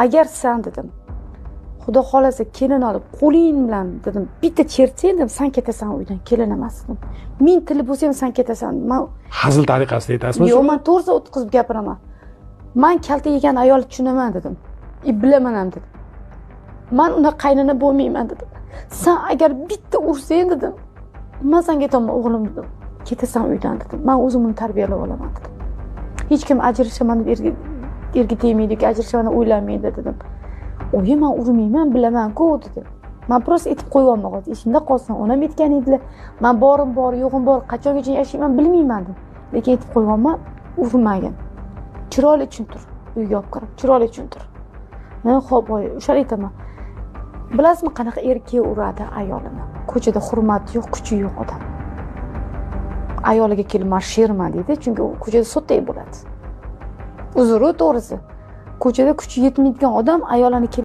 agar sen dedim xudo xolasa kelin olib qo'ling bilan dedim bitta chertsang dedim sen ketasan uydan, kelin emas dedim. Ming tili bo'lsa ham sen ketasan. Men hazil tariqasida aytasizmi? yo'q, men to'g'ri o'tkazib gapiraman. Men kalta yegan ayol tushunaman dedim. Bilaman ham dedim. Men uni qaynona bo'lmayman dedim. Sen agar bitta ursang dedim, men senga aytaman o'g'lim dedim. Ketasan uydan dedim. Men o'zim uni tarbiyalab olaman dedim. Hech kim ajrashaman deb erga tegmaydi, ajrashishni o'ylamaydi dedim. Oyi, men urmayman, bilaman-ku dedi. Men prosta aytib qo'yganman, hozir esimda qolsin. Onam aytgan edilar. Men borim bor, yo'g'im bor, qachongacha yashayman bilmayman dedim. Lekin aytib qo'yganman, urmagin. Chiroyli uchun tur. Uyga olib kirib, chiroyli uchun tur. Men xo'p, oyi, o'shani aytaman. Bilasizmi qanaqa erkak uradi ayolini? Ko'chada hurmat yo'q, kuchi yo'q odam. Ayoliga kelib sherman deydi, chunki u ko'chada sotday bo'ladi. Uzr, to'g'risi. Ko'chada kuchi yetmaydigan odam ayolini